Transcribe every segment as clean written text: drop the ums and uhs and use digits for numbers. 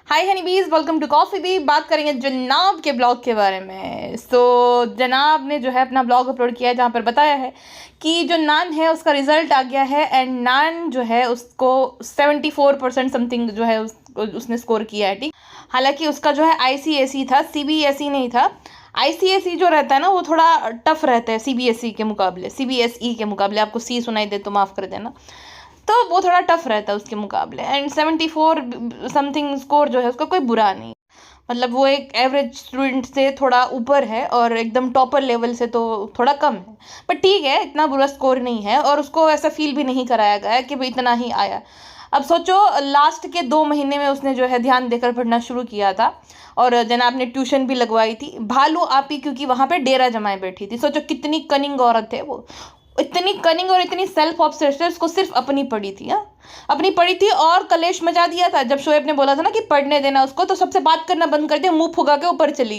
Hi honeybees, welcome to Coffee Bee. बात करेंगे जनाब के ब्लॉग के बारे में। जनाब ने जो है अपना ब्लॉग अपलोड किया है जहाँ पर बताया है कि जो नान है उसका रिजल्ट आ गया है एंड नान जो है उसको 74% समथिंग जो है उसने स्कोर किया है। ठीक, हालांकि उसका जो है आईसीएसई था, सीबीएसई नहीं था। आईसीएसई जो रहता है ना वो थोड़ा टफ रहता है सीबीएसई के मुकाबले, सीबीएसई के मुकाबले। आपको सी सुनाई दे तो माफ़ कर देना। तो वो थोड़ा टफ रहता है उसके मुकाबले। एंड 74 समथिंग स्कोर जो है उसका कोई बुरा नहीं, मतलब वो एक एवरेज स्टूडेंट से थोड़ा ऊपर है और एकदम टॉपर लेवल से तो थोड़ा कम है। पर ठीक है, इतना बुरा स्कोर नहीं है और उसको ऐसा फील भी नहीं कराया गया कि भाई इतना ही आया। अब सोचो, लास्ट के 2 महीने में उसने जो है ध्यान देकर पढ़ना शुरू किया था और जनाब ने ट्यूशन भी लगवाई थी। भालू आपी क्योंकि वहाँ पे डेरा जमाए बैठी थी। सोचो कितनी कनिंग औरत है वो, इतनी कनिंग और इतनी सेल्फ ऑब्सेस्ड है। उसको सिर्फ अपनी पड़ी थी, हाँ अपनी पड़ी थी। और कलेश मचा दिया था जब शोएब ने बोला था ना कि पढ़ने देना उसको, तो सबसे बात करना बंद कर दिया, मुंह फुगा के ऊपर चली।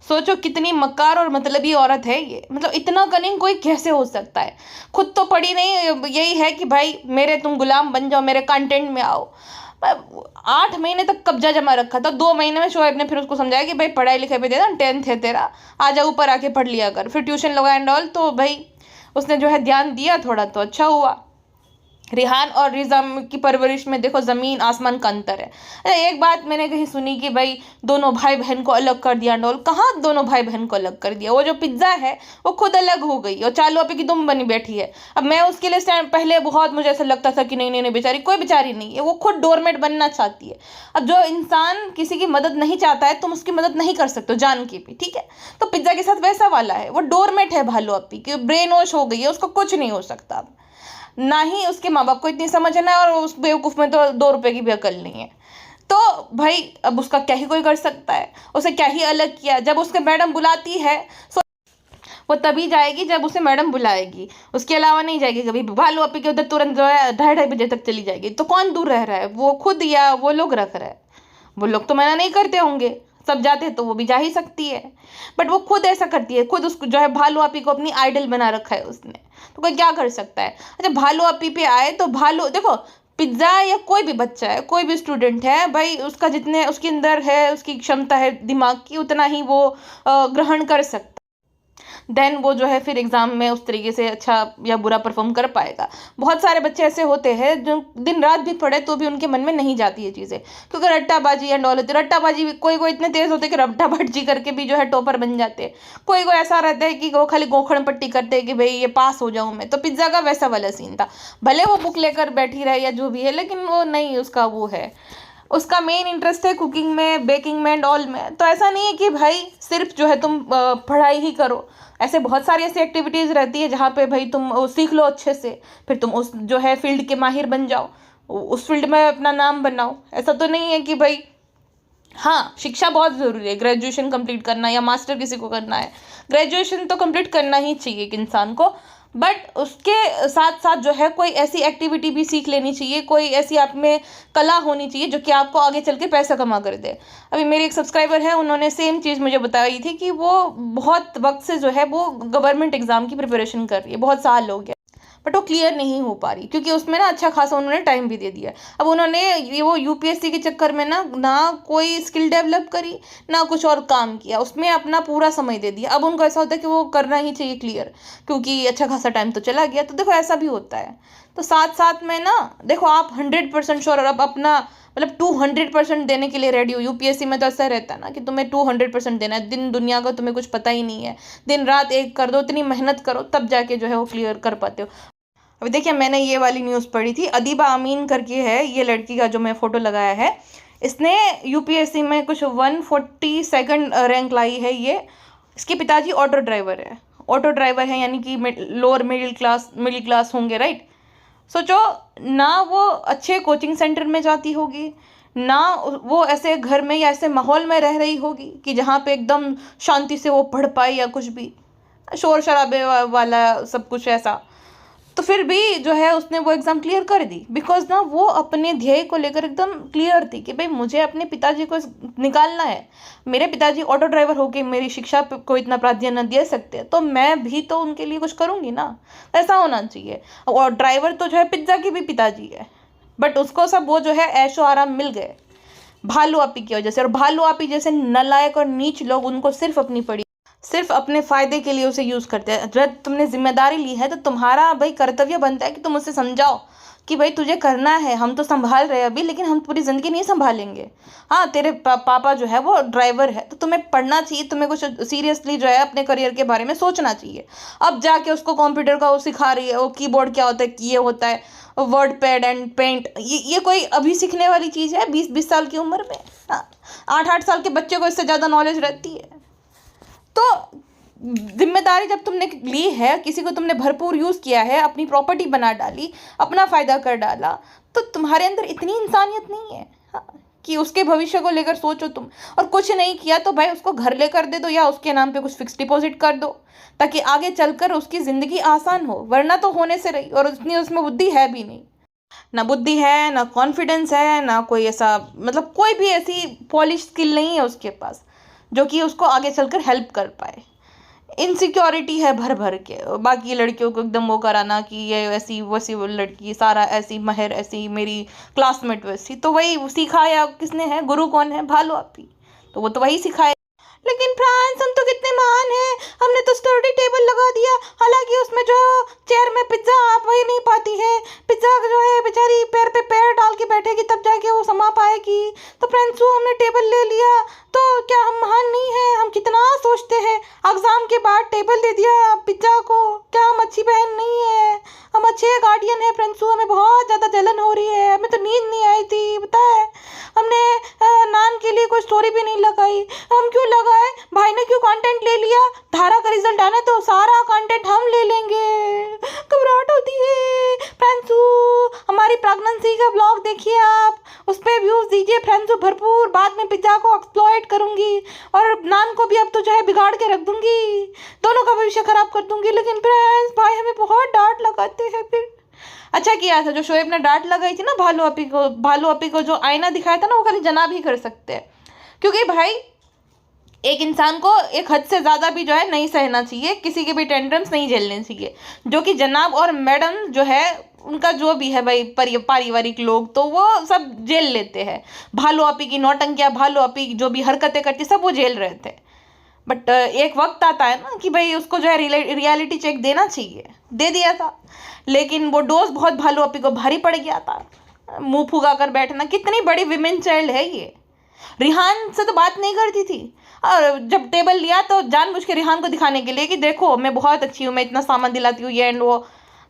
सोचो कितनी मक्कार और मतलबी औरत है ये, मतलब इतना कनिंग कोई कैसे हो सकता है। खुद तो पढ़ी नहीं, यही है कि भाई मेरे तुम गुलाम बन जाओ, मेरे कंटेंट में आओ। 8 महीने तक कब्जा जमा रखा था। 2 महीने में शोएब ने फिर उसको समझाया कि भाई पढ़ाई लिखाई पे देना, 10th है तेरा, आ जा ऊपर आके पढ़ लिया कर। फिर ट्यूशन लगा एंड ऑल, तो भाई उसने जो है ध्यान दिया थोड़ा, तो अच्छा हुआ। रिहान और रिजम की परवरिश में देखो ज़मीन आसमान का अंतर है। अरे एक बात मैंने कहीं सुनी कि भाई दोनों भाई बहन को अलग कर दिया डोल। कहाँ दोनों भाई बहन को अलग कर दिया? वो जो पिज्ज़ा है वो खुद अलग हो गई और चालू अपी की दुम बनी बैठी है। अब मैं उसके लिए स्टैंड, पहले बहुत मुझे ऐसा लगता था कि नहीं नहीं नहीं, बेचारी कोई बेचारी नहीं है, वो खुद डोरमेट बनना चाहती है। अब जो इंसान किसी की मदद नहीं चाहता है तुम उसकी मदद नहीं कर सकते हो जान के भी, ठीक है। तो पिज्ज़ा के साथ वैसा वाला है, वो डोरमेट है भालू अपी की, ब्रेन वॉश हो गई है, उसको कुछ नहीं हो सकता। ना ही उसके माँ बाप को इतनी समझ है ना, और उस बेवकूफ़ में तो 2 रुपए की भी अकल नहीं है। तो भाई अब उसका क्या ही कोई कर सकता है, उसे क्या ही अलग किया। जब उसके मैडम बुलाती है सो वो तभी जाएगी जब उसे मैडम बुलाएगी, उसके अलावा नहीं जाएगी कभी। भालू अपी के उधर तुरंत जो है 2:30 बजे तक चली जाएगी। तो कौन दूर रह रहा है, वो खुद या वो लोग रख रहा है? वो लोग तो मना नहीं करते होंगे, सब जाते हैं तो वो भी जा ही सकती है। बट वो खुद ऐसा करती है, खुद उसको जो है भालू आपी को अपनी आइडल बना रखा है उसने। तो कोई क्या कर सकता है। अच्छा भालू आपी पे आए तो भालू देखो, पिज्ज़ा या कोई भी बच्चा है, कोई भी स्टूडेंट है भाई, उसका जितने उसके अंदर है, उसकी क्षमता है दिमाग की, उतना ही वो ग्रहण कर सकता। देन वो जो है फिर एग्ज़ाम में उस तरीके से अच्छा या बुरा परफॉर्म कर पाएगा। बहुत सारे बच्चे ऐसे होते हैं जो दिन रात भी पढ़े तो भी उनके मन में नहीं जाती है चीज़ें, क्योंकि रट्टाबाजी एंड ऑल होती है। रट्टाबाजी भी कोई कोई इतने तेज़ होते हैं कि रट्टाबाजी करके भी जो है टॉपर बन जाते हैं। कोई कोई ऐसा रहता है कि वो खाली गोखड़ पट्टी करते हैं कि भाई ये पास हो जाऊँ मैं। तो पिज्ज़ा का वैसा वाला सीन था, भले वो बुक लेकर बैठी रहे या जो भी है, लेकिन वो नहीं, उसका वो है, उसका मेन इंटरेस्ट है कुकिंग में, बेकिंग में एंड ऑल में। तो ऐसा नहीं है कि भाई सिर्फ जो है तुम पढ़ाई ही करो। ऐसे बहुत सारी ऐसी एक्टिविटीज़ रहती है जहाँ पे भाई तुम सीख लो अच्छे से, फिर तुम उस जो है फील्ड के माहिर बन जाओ, उस फील्ड में अपना नाम बनाओ। ऐसा तो नहीं है कि भाई, हाँ शिक्षा बहुत ज़रूरी है, ग्रेजुएशन कंप्लीट करना या मास्टर किसी को करना है, ग्रेजुएशन तो कंप्लीट करना ही चाहिए एक इंसान को। बट उसके साथ साथ जो है कोई ऐसी एक्टिविटी भी सीख लेनी चाहिए, कोई ऐसी आप में कला होनी चाहिए जो कि आपको आगे चल के पैसा कमा कर दे। अभी मेरी एक सब्सक्राइबर है, उन्होंने सेम चीज़ मुझे बताई थी कि वो बहुत वक्त से जो है वो गवर्नमेंट एग्ज़ाम की प्रिपरेशन कर रही है, बहुत साल हो गया, बट वो क्लियर नहीं हो पा रही क्योंकि उसमें ना अच्छा खासा उन्होंने टाइम भी दे दिया। अब उन्होंने ये वो यूपीएससी के चक्कर में ना कोई स्किल डेवलप करी, ना कुछ और काम किया, उसमें अपना पूरा समय दे दिया। अब उनको ऐसा होता है कि वो करना ही चाहिए क्लियर, क्योंकि अच्छा खासा टाइम तो चला गया। तो देखो ऐसा भी होता है। तो साथ साथ में ना देखो, आप 100% श्योर और अब अपना मतलब 200% देने के लिए रेडी हो। यूपीएससी में तो ऐसा रहता है ना कि तुम्हें 200% देना है, दिन दुनिया का तुम्हें कुछ पता ही नहीं है, दिन रात एक कर दो, इतनी मेहनत करो तब जाके जो है वो क्लियर कर पाते हो। अभी देखिए, मैंने ये वाली न्यूज़ पढ़ी थी, अदीबा अमीन करके है ये लड़की का जो मैं फ़ोटो लगाया है, इसने यूपीएससी में कुछ 142nd रैंक लाई है। ये इसके पिताजी ऑटो ड्राइवर है, ऑटो ड्राइवर है यानी कि लोअर मिडिल क्लास होंगे, राइट। सोचो ना, वो अच्छे कोचिंग सेंटर में जाती होगी, ना वो ऐसे घर में या ऐसे माहौल में रह रही होगी कि जहाँ पे एकदम शांति से वो पढ़ पाए या कुछ भी, शोर शराबे वाला सब कुछ ऐसा। तो फिर भी जो है उसने वो एग्ज़ाम क्लियर कर दी, बिकॉज ना वो अपने ध्येय को लेकर एकदम क्लियर थी कि भाई मुझे अपने पिताजी को निकालना है। मेरे पिताजी ऑटो ड्राइवर होके मेरी शिक्षा को इतना प्राधान्य दे सकते हैं, तो मैं भी तो उनके लिए कुछ करूँगी ना, ऐसा होना चाहिए। और ड्राइवर तो जो है पिज्ज़ा के भी पिताजी है, बट उसको सब वो जो है ऐशो आराम मिल गए। भालू आपी की वजह से। और भालू आपी जैसे नालायक और नीच लोग उनको सिर्फ अपने फायदे के लिए उसे यूज करते हैं। जब तुमने जिम्मेदारी ली है तो तुम्हारा भाई कर्तव्य बनता है कि तुम उसे समझाओ कि भाई तुझे करना है, हम तो संभाल रहे हैं अभी, लेकिन हम पूरी जिंदगी नहीं संभालेंगे। हाँ, तेरे पापा जो है वो ड्राइवर है, तो तुम्हें पढ़ना चाहिए, तुम्हें कुछ सीरियसली जो है अपने करियर के बारे में सोचना चाहिए। अब जाके उसको कंप्यूटर का वो सिखा रही है, वो कीबोर्ड क्या होता है, ये होता है वर्ड पैड एंड पेंट, ये कोई अभी सीखने वाली चीज़ है 20-20 साल की उम्र में? हाँ, 8-8 साल के बच्चे को इससे ज़्यादा नॉलेज रहती है। तो जिम्मेदारी जब तुमने ली है, किसी को तुमने भरपूर यूज़ किया है, अपनी प्रॉपर्टी बना डाली, अपना फ़ायदा कर डाला, तो तुम्हारे अंदर इतनी इंसानियत नहीं है, हाँ, कि उसके भविष्य को लेकर सोचो तुम। और कुछ नहीं किया तो भाई उसको घर लेकर दे दो, या उसके नाम पे कुछ फिक्स डिपॉजिट कर दो, ताकि आगे चलकर उसकी ज़िंदगी आसान हो। वरना तो होने से रही, और उतनी उसमें बुद्धि है भी नहीं। ना बुद्धि है, ना कॉन्फिडेंस है, ना कोई ऐसा मतलब कोई भी ऐसी पॉलिश स्किल नहीं है उसके पास जो कि उसको आगे चलकर हेल्प कर पाए। इनसिक्योरिटी है भर भर के, बाकी लड़कियों को एकदम वो कराना कि ये ऐसी वैसी वो लड़की, सारा ऐसी, महर ऐसी, मेरी क्लासमेट वैसी। तो वही सिखाया किसने है? गुरु कौन है? भालू आपी। तो वो तो वही सिखाए। लेकिन फ्रांस, हम तो कितने महान हैं, हमने तो स्टडी टेबल लगा दिया, हालांकि उसमें जो चेयर में पिज्जा आप वही नहीं पाती है, पिज्जा जो है बेचारी पैर पे पैर डाल के बैठेगी तब जाके वो समा पाएगी। तो फ्रेंड्स, हमने टेबल ले लिया तो क्या हम महान नहीं हैं? हम कितना सोचते हैं, एग्जाम के बाद टेबल दे दिया पिज्जा को, क्या हम अच्छी बहन नहीं है? हम अच्छे गार्डियन है फ्रेंड्स, हमें बहुत ज़्यादा जलन हो रही है, हमें तो नींद नहीं आई थी, पता है? हमने नान के लिए कोई स्टोरी भी नहीं लगाई। हम क्यों लगाए? भाई ने क्यों कंटेंट ले लिया? धारा का रिजल्ट आना तो सारा कंटेंट हम ले लेंगे। घबराहट होती है फ्रेंड्सू। हमारी प्रेगनेंसी का ब्लॉग देखिए आप, उस पर व्यूज दीजिए फ्रेंड्सू भरपूर। बाद में पिज्जा को एक्सप्लॉइट करूंगी और नान को भी अब तो जो है बिगाड़ के रख दूंगी, दोनों का भविष्य खराब कर दूंगी। लेकिन फ्रेंड्स, भाई हमें बहुत डांट लगाते हैं। फिर अच्छा किया था जो शोएब ने डांट लगाई थी ना भालू अपी को जो आईना दिखाया था ना, वो खाली जनाब ही कर सकते हैं। क्योंकि भाई एक इंसान को एक हद से ज़्यादा भी जो है नहीं सहना चाहिए, किसी के भी टेंट्रम्स नहीं झेलने चाहिए, जो कि जनाब और मैडम जो है उनका जो भी है भाई पारिवारिक लोग तो वो सब झेल लेते हैं। भालू अपी की नौटंकियाँ, भालू अपी जो भी हरकतें करती सब वो झेल रहे थे। बट एक वक्त आता है ना कि भाई उसको जो है रियलिटी चेक देना चाहिए, दे दिया था। लेकिन वो डोज बहुत भालू अपी को भारी पड़ गया था। मुंह फुगा कर बैठना, कितनी बड़ी विमेन चाइल्ड है ये। रिहान से तो बात नहीं करती थी, और जब टेबल लिया तो जानबूझ के रिहान को दिखाने के लिए कि देखो मैं बहुत अच्छी हूँ, मैं इतना सामान दिलाती हूँ, ये एंड वो,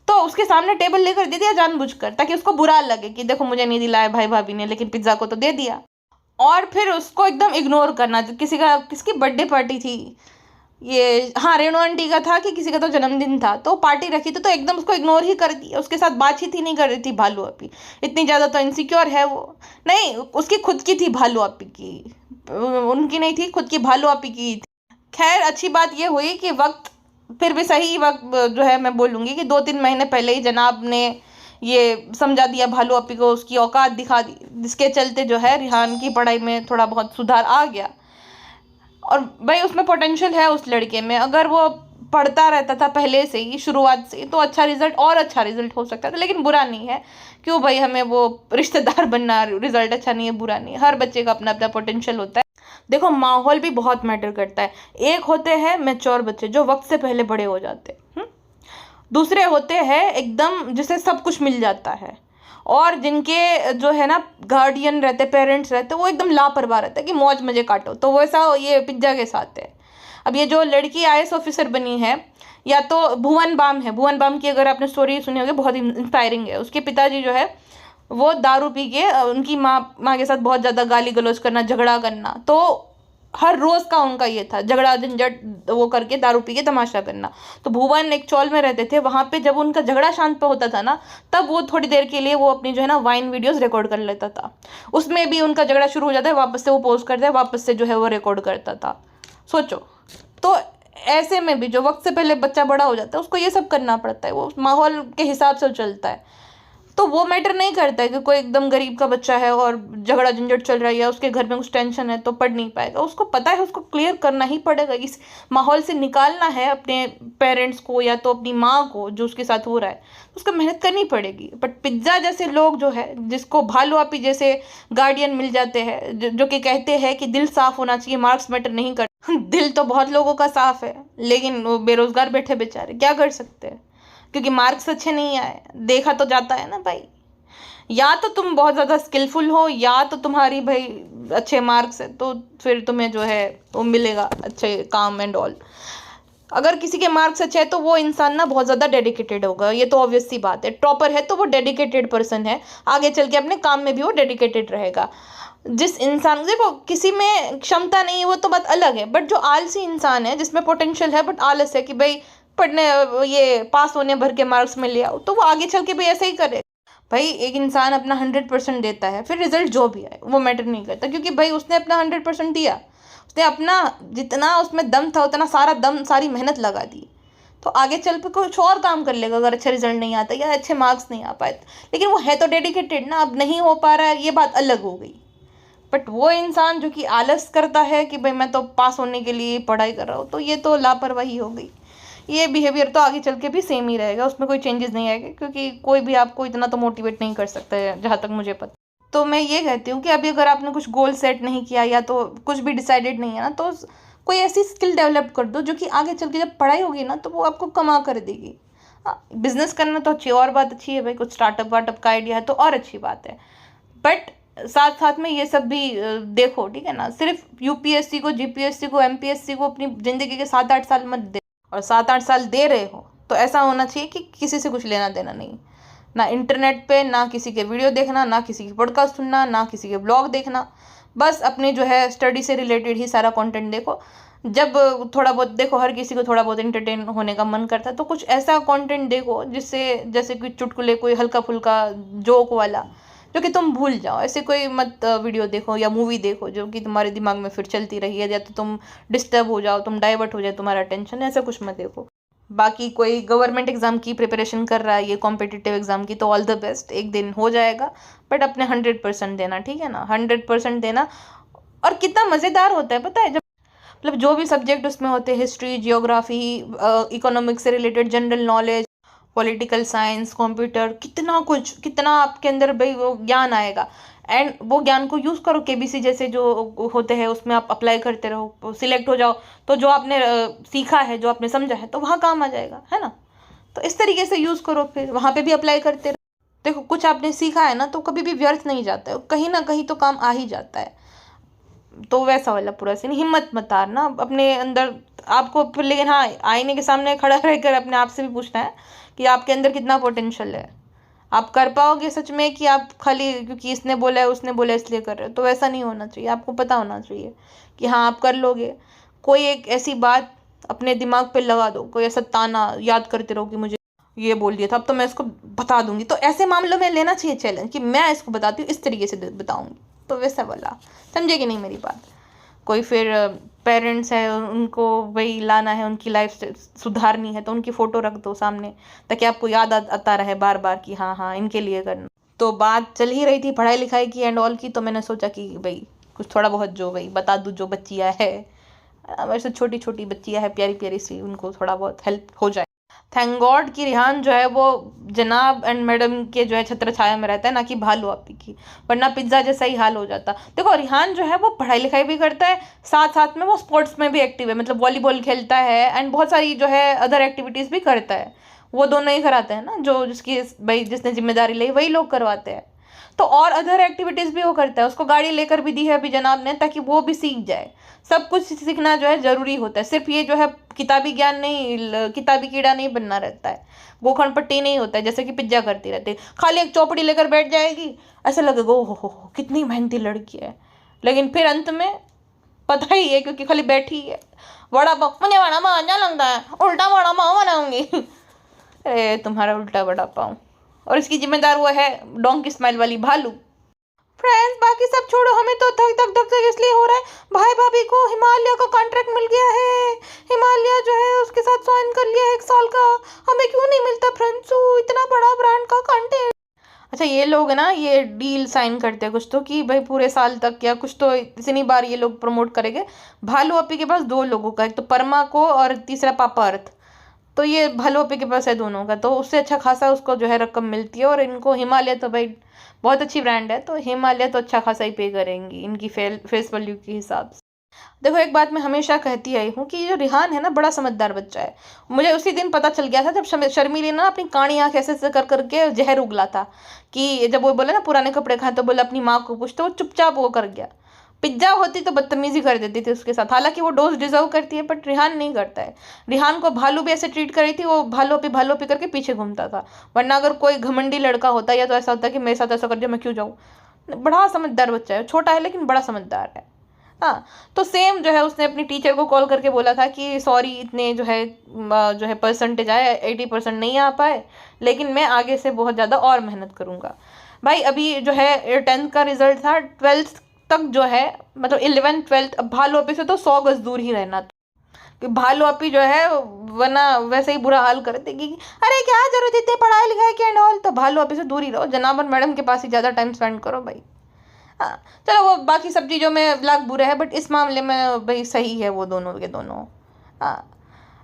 तो उसके सामने टेबल लेकर दे दिया जानबूझकर, ताकि उसको बुरा लगे कि देखो मुझे नहीं दिलाया भाई भाभी ने, लेकिन पिज्ज़ा को तो दे दिया। और फिर उसको एकदम इग्नोर करना। किसकी बर्थडे पार्टी थी ये, हाँ रेणु आंटी का था कि किसी का तो जन्मदिन था, तो पार्टी रखी थी, तो एकदम उसको इग्नोर ही कर दिया, उसके साथ बातचीत ही नहीं कर रही थी भालू अपी। इतनी ज़्यादा तो इनसिक्योर है वो। नहीं, उसकी खुद की थी भालू अपी की, उनकी नहीं थी, खुद की भालू अपी की थी। खैर अच्छी बात ये हुई कि वक्त, फिर भी सही वक्त जो है मैं बोलूँगी कि 2-3 महीने पहले ही जनाब ने ये समझा दिया भालू अपी को, उसकी औकात दिखा दी, जिसके चलते जो है रिहान की पढ़ाई में थोड़ा बहुत सुधार आ गया। और भाई उसमें पोटेंशियल है उस लड़के में, अगर वो पढ़ता रहता था पहले से ही, शुरुआत से, तो अच्छा रिजल्ट हो सकता था। लेकिन बुरा नहीं है, क्यों भाई हमें वो रिश्तेदार बनना, रिजल्ट अच्छा नहीं है बुरा नहीं है, हर बच्चे का अपना अपना पोटेंशियल होता है। देखो माहौल भी बहुत मैटर करता है। एक होते हैं मैच्योर बच्चे जो वक्त से पहले बड़े हो जाते हैं, दूसरे होते हैं एकदम जिसे सब कुछ मिल जाता है, और जिनके जो है ना गार्डियन रहते, पेरेंट्स रहते, वो एकदम लापरवाह रहते हैं कि मौज मजे काटो। तो वैसा ये पिज्जा के साथ है। अब ये जो लड़की IAS ऑफिसर बनी है, या तो भुवन बाम है, भुवन बाम की अगर आपने स्टोरी सुनी होगी, बहुत इंस्पायरिंग है। उसके पिताजी जो है वो दारू पी के उनकी माँ के साथ बहुत ज़्यादा गाली गलौज करना, झगड़ा करना, तो हर रोज़ का उनका ये था, झगड़ा झंझट वो करके दारू पी के तमाशा करना। तो भुवन एक चौल में रहते थे, वहाँ पे जब उनका झगड़ा शांत पे होता था ना, तब वो थोड़ी देर के लिए वो अपनी जो है ना वाइन वीडियोस रिकॉर्ड कर लेता था। उसमें भी उनका झगड़ा शुरू हो जाता है, वापस से वो पोस्ट करता है, वापस से जो है वो रिकॉर्ड करता था। सोचो, तो ऐसे में भी जो वक्त से पहले बच्चा बड़ा हो जाता है उसको ये सब करना पड़ता है, वो माहौल के हिसाब से चलता है। तो वो मैटर नहीं करता है कि कोई एकदम गरीब का बच्चा है और झगड़ा झंझट चल रहा है या उसके घर में कुछ टेंशन है तो पढ़ नहीं पाएगा, उसको पता है उसको क्लियर करना ही पड़ेगा, इस माहौल से निकालना है अपने पेरेंट्स को या तो अपनी माँ को जो उसके साथ हो रहा है, तो उसको मेहनत करनी पड़ेगी। बट पिज्ज़ा जैसे लोग जो है, जिसको भालू आपी जैसे गार्डियन मिल जाते हैं जो कि कहते हैं कि दिल साफ होना चाहिए, मार्क्स मैटर नहीं कर दिल तो बहुत लोगों का साफ है, लेकिन वो बेरोजगार बैठे बेचारे क्या कर सकते हैं, क्योंकि मार्क्स अच्छे नहीं आए, देखा तो जाता है ना भाई। या तो तुम बहुत ज़्यादा स्किलफुल हो या तो तुम्हारी भाई अच्छे मार्क्स है, तो फिर तुम्हें जो है वो मिलेगा अच्छे काम एंड ऑल। अगर किसी के मार्क्स अच्छे हैं तो वो इंसान ना बहुत ज़्यादा डेडिकेटेड होगा, ये तो ऑब्वियस सी बात है। टॉपर है तो वो डेडिकेटेड पर्सन है, आगे चल के अपने काम में भी वो डेडिकेटेड रहेगा। जिस इंसान देखो किसी में क्षमता नहीं है वो तो बात अलग है, बट जो आलसी इंसान है जिसमें पोटेंशियल है बट आलस है कि भाई पढ़ने ये पास होने भर के मार्क्स में ले आओ, तो वो आगे चल के भी ऐसे ही करे। भाई एक इंसान अपना 100% देता है, फिर रिजल्ट जो भी आए वो मैटर नहीं करता, क्योंकि भाई उसने अपना 100% दिया, उसने अपना जितना उसमें दम था उतना सारा दम सारी मेहनत लगा दी, तो आगे चल पे कुछ और काम कर लेगा अगर अच्छा रिजल्ट नहीं आता या अच्छे मार्क्स नहीं आ पाए। लेकिन वो है तो डेडिकेटेड ना, अब नहीं हो पा रहा है ये बात अलग हो गई। बट वो इंसान जो कि आलस करता है कि भाई मैं तो पास होने के लिए पढ़ाई कर रहा हूँ, तो ये तो लापरवाही हो गई। ये बिहेवियर तो आगे चल के भी सेम ही रहेगा, उसमें कोई चेंजेस नहीं आएगा, क्योंकि कोई भी आपको इतना तो मोटिवेट नहीं कर सकता है जहाँ तक मुझे पता। तो मैं ये कहती हूँ कि अभी अगर आपने कुछ गोल सेट नहीं किया या तो कुछ भी डिसाइडेड नहीं है ना, तो कोई ऐसी स्किल डेवलप कर दो जो कि आगे चल के जब पढ़ाई होगी ना तो वो आपको कमा कर देगी। बिजनेस करना तो अच्छी और बात अच्छी है भाई, कुछ स्टार्टअप वार्टअप का आइडिया है तो और अच्छी बात है, बट साथ साथ में ये सब भी देखो, ठीक है ना। सिर्फ यूपीएससी को, जीपीएससी को, एमपीएससी को अपनी ज़िंदगी के 7-8 साल मत दे, और 7-8 साल दे रहे हो तो ऐसा होना चाहिए कि किसी से कुछ लेना देना नहीं, ना इंटरनेट पे ना किसी के वीडियो देखना, ना किसी की पॉडकास्ट सुनना, ना किसी के ब्लॉग देखना, बस अपने जो है स्टडी से रिलेटेड ही सारा कंटेंट देखो। जब थोड़ा बहुत देखो, हर किसी को थोड़ा बहुत एंटरटेन होने का मन करता है, तो कुछ ऐसा कंटेंट देखो जिससे जैसे कोई चुटकुले, कोई हल्का फुल्का जोक वाला जो कि तुम भूल जाओ। ऐसे कोई मत वीडियो देखो या मूवी देखो जो कि तुम्हारे दिमाग में फिर चलती रही है, या तो तुम डिस्टर्ब हो जाओ, तुम डाइवर्ट हो जाए तुम्हारा टेंशन, ऐसा कुछ मत देखो। बाकी कोई गवर्नमेंट एग्ज़ाम की प्रिपरेशन कर रहा है, ये कॉम्पिटिटिव एग्ज़ाम की, तो ऑल द बेस्ट, एक दिन हो जाएगा, बट अपने 100% देना, ठीक है ना, 100% देना। और कितना मज़ेदार होता है पता है, जब मतलब जो भी सब्जेक्ट उसमें होते हैं, हिस्ट्री, जियोग्राफी, इकोनॉमिक्स से related general knowledge, political science, computer, कितना कुछ, कितना आपके अंदर भाई वो ज्ञान आएगा। एंड वो ज्ञान को यूज़ करो, केबीसी जैसे जो होते हैं उसमें आप अप्लाई करते रहो, सिलेक्ट हो जाओ, तो जो आपने सीखा है, जो आपने समझा है, तो वहाँ काम आ जाएगा, है ना। तो इस तरीके से यूज़ करो, फिर वहाँ पे भी अप्लाई करते रहो। देखो कुछ आपने सीखा है ना तो कभी भी व्यर्थ नहीं जाता है, कहीं ना कहीं तो काम आ ही जाता है। तो वैसा वाला पूरा सीन, हिम्मत मत हारना अपने अंदर आपको, लेकिन हाँ आईने के सामने खड़ा रहकर अपने आप से भी पूछना है कि आपके अंदर कितना पोटेंशियल है, आप कर पाओगे सच में, कि आप खाली क्योंकि इसने बोला है उसने बोला है इसलिए कर रहे हो। तो वैसा नहीं होना चाहिए, आपको पता होना चाहिए कि हाँ आप कर लोगे। कोई एक ऐसी बात अपने दिमाग पे लगा दो, कोई ऐसा ताना याद करते रहो कि मुझे ये बोल दिया था, अब तो मैं इसको बता दूंगी। तो ऐसे मामलों में लेना चाहिए चैलेंज कि मैं इसको बताती हूँ, इस तरीके से बताऊंगी। तो वैसा वाला, समझे कि नहीं मेरी बात। कोई फिर पेरेंट्स है, उनको वही लाना है, उनकी लाइफ सुधारनी है, तो उनकी फ़ोटो रख दो सामने ताकि आपको याद आता रहे बार बार कि हाँ हाँ इनके लिए करना। तो बात चल ही रही थी पढ़ाई लिखाई की एंड ऑल की, तो मैंने सोचा कि भाई कुछ थोड़ा बहुत जो भाई बता दूँ, जो बच्चियाँ है वैसे छोटी छोटी बच्चियाँ है प्यारी प्यारी सी, उनको थोड़ा बहुत हेल्प हो जाए। थैंक गॉड कि रिहान जो है वो जनाब एंड मैडम के जो है छत्र छाया में रहता है, ना कि भालू आपी की, वरना पिज्ज़ा जैसा ही हाल हो जाता। देखो रिहान जो है वो पढ़ाई लिखाई भी करता है, साथ साथ में वो स्पोर्ट्स में भी एक्टिव है, मतलब वॉलीबॉल खेलता है एंड बहुत सारी जो है अदर एक्टिविटीज़ भी करता है। वो दोनों ही कराते हैं ना, जो जिसकी भाई जिसने जिम्मेदारी ली वही लोग करवाते हैं। तो और अदर एक्टिविटीज़ भी वो करता है, उसको गाड़ी लेकर भी दी है अभी जनाब ने, ताकि वो भी सीख जाए। सब कुछ सीखना जो है ज़रूरी होता है, सिर्फ ये जो है किताबी ज्ञान नहीं, किताबी कीड़ा नहीं बनना रहता है, गोखंड पट्टी नहीं होता है जैसे कि पिज्जा करती रहती है। खाली एक चौपड़ी लेकर बैठ जाएगी, ऐसा लगेगा ओ हो कितनी मेहनती लड़की है, लेकिन फिर अंत में पता ही है क्योंकि खाली बैठी है। वड़ा पाव, मुझे वड़ा पाव अच्छा लगता है, उल्टा वड़ा पाव बनाऊंगी। अरे तुम्हारा उल्टा वड़ा पाव, और इसकी जिम्मेदार वो है डोंकी स्माइल वाली भालू। फ्रेंड्स बाकी सब छोड़ो, हमें तो धक धक धक धक इसलिए हो रहा है, भाई भाभी को हिमालय का कॉन्ट्रैक्ट मिल गया है, हिमालय जो है उसके साथ साइन कर लिया 1 साल का। हमें क्यों नहीं मिलता फ्रेंड्स, इतना बड़ा ब्रांड का कंटेंट। अच्छा ये लोग ना ये डील साइन करते हैं कुछ तो कि भाई पूरे साल तक या कुछ तो इतनी बार ये लोग प्रमोट करेंगे। भालू अपी के पास दो लोगों का, एक तो परमा को और तीसरा पापा अर्थ। तो ये भालू अपी के पास है दोनों का, तो उससे अच्छा खासा उसको जो है रकम मिलती है। और इनको हिमालय तो भाई बहुत अच्छी ब्रांड है, तो हिमालय तो अच्छा खासा ही पे करेंगी इनकी फेस वैल्यू के हिसाब से। देखो एक बात मैं हमेशा कहती आई हूँ कि ये जो रिहान है ना बड़ा समझदार बच्चा है। मुझे उसी दिन पता चल गया था जब शर्मिली ने ना अपनी कानी आंख ऐसे ऐसे कर करके जहर उगला था, कि जब वो बोले ना पुराने कपड़े खाए तो बोले अपनी माँ को पूछ, तो वो चुपचाप वो कर गया। पिज्जा होती तो बदतमीजी कर देती थी उसके साथ, हालांकि वो डोज डिजर्व करती है बट रिहान नहीं करता है। रिहान को भालू भी ऐसे ट्रीट करी थी, वो भालू पे करके पीछे घूमता था। वरना अगर कोई घमंडी लड़का होता या तो ऐसा होता कि मेरे साथ ऐसा कर दिया मैं क्यों जाऊँ। बड़ा समझदार बच्चा है, छोटा है लेकिन बड़ा समझदार है। हाँ, तो सेम जो है उसने अपनी टीचर को कॉल करके बोला था कि सॉरी इतने जो है परसेंटेज आए, 80% नहीं आ पाए, लेकिन मैं आगे से बहुत ज़्यादा और मेहनत करूँगा। भाई अभी जो है 10th का रिजल्ट था, 12th तक जो है मतलब 11th 12th, अब भालू अपी से तो 100 गज दूर ही रहना था, कि भालू अपी जो है वरना वैसे ही बुरा हाल कर देगी कि अरे क्या जरूरत है इतनी पढ़ाई लिखाई की एंड ऑल। तो भालू अपी से दूर ही रहो, जनाब और मैडम के पास ही ज़्यादा टाइम स्पेंड करो भाई। हाँ, चलो वो बाकी सब चीज़ों में लाख बुरे है बट इस मामले में भाई सही है वो दोनों के दोनों। हाँ,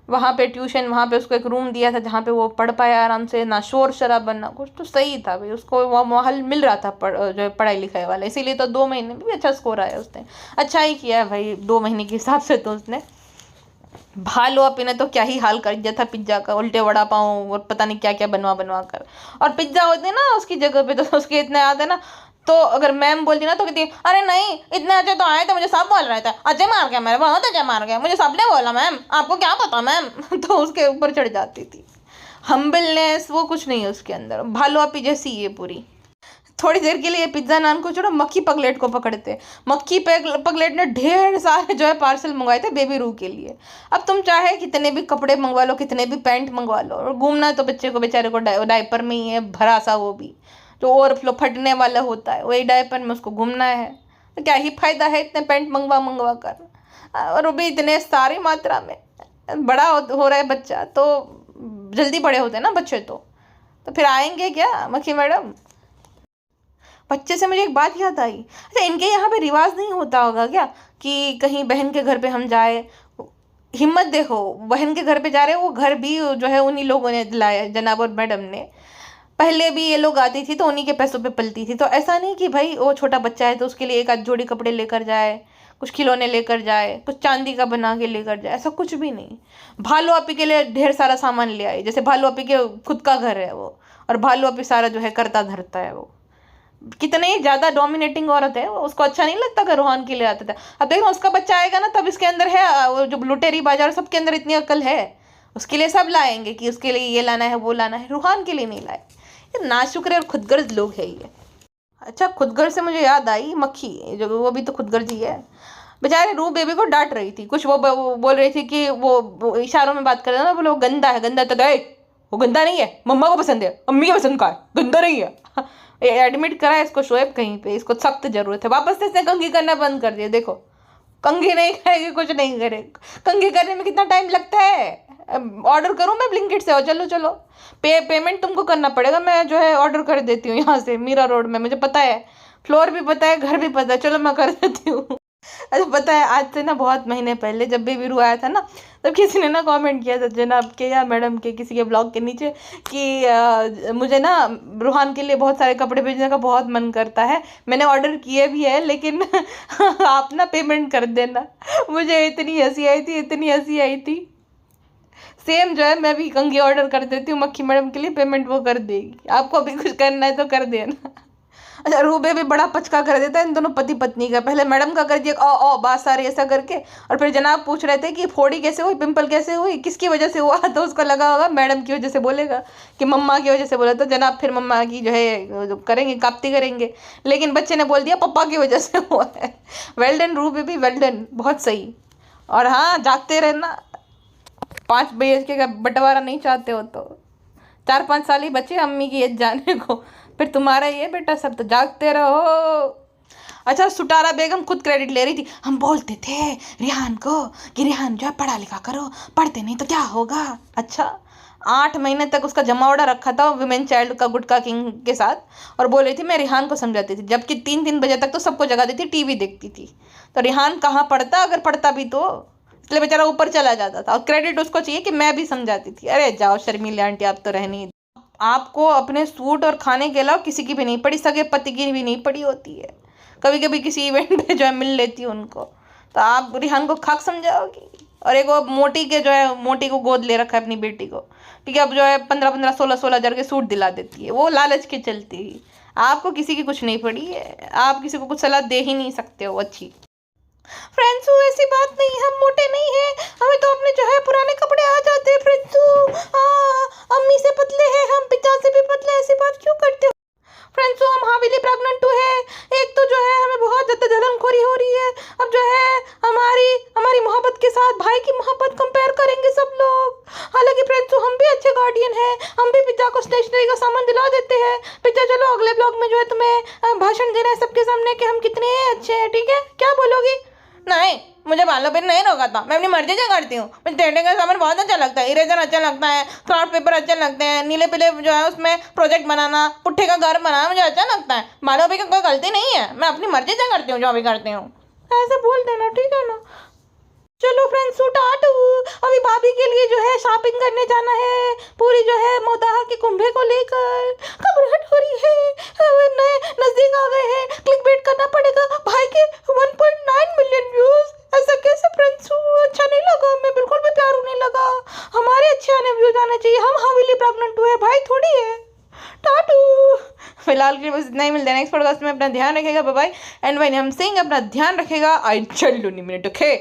वहाँ पे ट्यूशन, वहाँ पे उसको एक रूम दिया था जहाँ पे वो पढ़ पाया आराम से, ना शोर शराबा ना कुछ, तो सही था भाई। उसको वो माहौल मिल रहा था जो है पढ़ाई लिखाई वाला, इसीलिए तो 2 महीने में भी अच्छा स्कोर आया उसने। अच्छा ही किया है भाई 2 महीने के हिसाब से तो उसने। भालू अपी ने तो क्या ही हाल कर दिया था पिज्जा का, उल्टे वड़ा पाव और पता नहीं क्या क्या बनवा बनवा कर। और पिज्जा होते ना उसकी जगह पे तो उसके इतने आते ना, तो अगर मैम बोलती ना तो कहती अरे नहीं इतने अच्छे तो आए थे, मुझे सब बोल रहे थे अजय मार गया, मेरे बहुत अजय मार गया, मुझे सबने बोला मैम, आपको क्या पता मैम। तो उसके ऊपर चढ़ जाती थी। हम्बलनेस वो कुछ नहीं है उसके अंदर, भालू अपी जैसी ये पूरी। थोड़ी देर के लिए पिज्जा नान को छोड़ो, मक्खी पगलेट को पकड़ते। मक्खी पगलेट ने ढेर सारे जो है पार्सल मंगवाए थे बेबी रू के लिए। अब तुम चाहे कितने भी कपड़े मंगवा लो, कितने भी पैंट मंगवा लो, और घूमना तो बच्चे को बेचारे को डायपर में ही है भरा सा, वो भी जो ओवरफ्लो फटने वाला होता है वही डायपर में उसको घूमना है। तो क्या ही फायदा है इतने पैंट मंगवा मंगवा कर, और वो भी इतने सारी मात्रा में। बड़ा हो रहा है बच्चा तो जल्दी बड़े होते हैं ना बच्चे, तो फिर आएंगे क्या मक्खी मैडम। बच्चे से मुझे एक बात याद आई, अच्छा इनके यहाँ पे रिवाज नहीं होता होगा क्या कि कहीं बहन के घर पे हम जाए। हिम्मत देखो, बहन के घर पे जा रहे हैं, वो घर भी जो है उन्हीं लोगों ने दिलाया, जनाब और मैडम ने। पहले भी ये लोग आती थी तो उन्हीं के पैसों पे पलती थी, तो ऐसा नहीं कि भाई वो छोटा बच्चा है तो उसके लिए एक आध जोड़ी कपड़े लेकर जाए, कुछ खिलौने लेकर जाए, कुछ चांदी का बना के लेकर जाए, ऐसा कुछ भी नहीं। भालू अपी के लिए ढेर सारा सामान ले आए, जैसे भालू अपी के खुद का घर है वो, और भालू अपी सारा जो है करता धरता है वो। कितनी ज्यादा डोमिनेटिंग औरत है, उसको अच्छा नहीं लगता कि रोहान के लिए आता था। अब देखो उसका बच्चा आएगा ना तब इसके अंदर है वो जो लुटेरी बाजार, सबके अंदर इतनी अकल है, उसके लिए सब लाएंगे कि उसके लिए ये लाना है वो लाना है, रूहान के लिए नहीं लाए। ये नाशुक्र और खुदगर्ज लोग है ये। अच्छा खुदगर्ज से मुझे याद आई, मक्खी जो वो भी तो खुदगर्ज ही है। बेचारे रू बेबी को डांट रही थी कुछ, वो बोल रही थी कि वो इशारों में बात कर रहे ना, बोले वो गंदा है, गंदा तो गए, वो गंदा नहीं है, मम्मा को पसंद है, अम्मी को पसंद का है, गंदा नहीं है। एडमिट करा है इसको शोएब कहीं पे, इसको सख्त जरूरत है। वापस से इसने कंघी करना बंद कर दिया, देखो कंघी नहीं करेगी, कुछ नहीं करेगी। कंघी करने में कितना टाइम लगता है, ऑर्डर करूँ मैं ब्लिंकिट से, और चलो चलो पेमेंट तुमको करना पड़ेगा, मैं जो है ऑर्डर कर देती हूँ यहाँ से मीरा रोड में, मुझे पता है, फ्लोर भी पता है, घर भी पता है, चलो मैं कर देती हूँ। अच्छा पता है आज से ना बहुत महीने पहले जब भी वीरू आया था ना, तब किसी ने ना कमेंट किया था जनाब के या मैडम के किसी के ब्लॉग के नीचे कि मुझे ना रूहान के लिए बहुत सारे कपड़े भेजने का बहुत मन करता है, मैंने ऑर्डर किए भी है लेकिन आप ना पेमेंट कर देना। मुझे इतनी हंसी आई थी, इतनी हंसी आई थी। सेम जो है मैं भी कंघी ऑर्डर कर देती हूँ मक्खी मैडम के लिए, पेमेंट वो कर देगी, आपको भी कुछ करना है तो कर देना। अच्छा रूबे भी बड़ा पचका कर देता है इन दोनों पति पत्नी का, पहले मैडम का कर दिया ओ बात सारी ऐसा करके, और फिर जनाब पूछ रहे थे कि फोड़ी कैसे हुई, पिंपल कैसे हुई, किसकी वजह से हुआ, तो उसको लगा होगा मैडम की वजह से बोलेगा कि मम्मा की वजह से बोला, तो जनाब फिर मम्मा की जो है जो करेंगे कापती करेंगे, लेकिन बच्चे ने बोल दिया पप्पा की वजह से हुआ है। वेल डन रूबे भी, वेल डन, बहुत सही। और हाँ जागते रहना, 5 BHK का बंटवारा नहीं चाहते हो तो 4-5 साल ही बचे अम्मी की एज जाने को, फिर तुम्हारा ये बेटा सब, तो जागते रहो। अच्छा सुटारा बेगम खुद क्रेडिट ले रही थी, हम बोलते थे रिहान को कि रिहान जो है पढ़ा लिखा करो, पढ़ते नहीं तो क्या होगा। अच्छा 8 महीने तक उसका जमावड़ा रखा था विमेन चाइल्ड का गुटका किंग के साथ, और बोल रही थी मैं रिहान को समझाती थी, जबकि 3-3 बजे तक तो सबको जगा देती, टीवी देखती थी। तो रिहान कहाँ पढ़ता, अगर पढ़ता भी तो, इसलिए बेचारा ऊपर चला जाता था, और क्रेडिट उसको चाहिए कि मैं भी समझाती थी। अरे जाओ शर्मिला आंटी, आप तो रहनी, आपको अपने सूट और खाने के अलावा किसी की भी नहीं पड़ी, सगे पति की भी नहीं पड़ी होती है। कभी कभी किसी इवेंट पे जो है मिल लेती है उनको, तो आप रिहान को खाक समझाओगी। और एक वो मोटी के जो है, मोटी को गोद ले रखा है अपनी बेटी को, ठीक है, अब जो है 15-15, 16-16 हज़ार के सूट दिला देती है, वो लालच के चलती ही। आपको किसी की कुछ नहीं पड़ी है, आप किसी को कुछ सलाह दे ही नहीं सकते हो अच्छी। फ्रेंड्स ऐसी बात नहीं, हम मोटे नहीं है, हमें तो अपने जो है पुराने कपड़े आ जाते हैं फ्रेंड्स। अम्मी से पतले हैं हम, पिता से भी पतले, ऐसी बात क्यों करते हो फ्रेंड्स? हम हावीली प्रेग्नेंट टू है, एक तो जो है हमें बहुत ज़्यादा जलनखोरी हो रही है, अब जो है हमारी हमारी मोहब्बत के साथ भाई की मोहब्बत कंपेयर करेंगे सब लोग। हालांकि फ्रेंड्स हम भी अच्छे गार्डियन हैं, हम भी पिता को स्टेशनरी का सामान दिला देते हैं। पिता चलो अगले ब्लॉग में जो है तुम्हें भाषण देना है सबके सामने कि हम कितने अच्छे हैं, ठीक है? क्या बोलोगी? नहीं, मुझे बालों पे नहीं रोका था, मैं अपनी मर्जी से करती हूँ। मुझे टेढ़े का सामान बहुत अच्छा लगता है, इरेजर अच्छा लगता है, क्राफ्ट पेपर अच्छे लगते हैं, नीले पीले जो है उसमें प्रोजेक्ट बनाना, पुट्ठे का घर बनाना मुझे अच्छा लगता है। बालों पे कोई गलती नहीं है, मैं अपनी मर्जी से करती हूँ जो भी करती हूँ। ऐसे बोल देना, ठीक है ना? चलो फ्रेंड्स उठाट, अभी भाभी के लिए जो है शॉपिंग करने जाना है, पूरी जो है मोदाहा के कुंभे को लेकर। घबराहट हो रही है, नए नजदीक आ गए हैं, क्लिक बेट करना पड़ेगा। भाई के 1.9 मिलियन व्यूज, ऐसा कैसे फ्रेंड्स? अच्छा नहीं लगा, मैं बिल्कुल भी प्यार नहीं लगा। हमारे अच्छे आने व्यूज आने चाहिए, हम हवेली प्रेग्नेंट हुए, भाई थोड़ी है। टाटू, फिलहाल के लिए बस इतना ही, मिलते हैं नेक्स्ट पॉडकास्ट में। अपना ध्यान रखेगा, बाय बाय। एंड भाई हम सिंह अपना ध्यान रखेगा। आई चल 2 मिनट, ओके।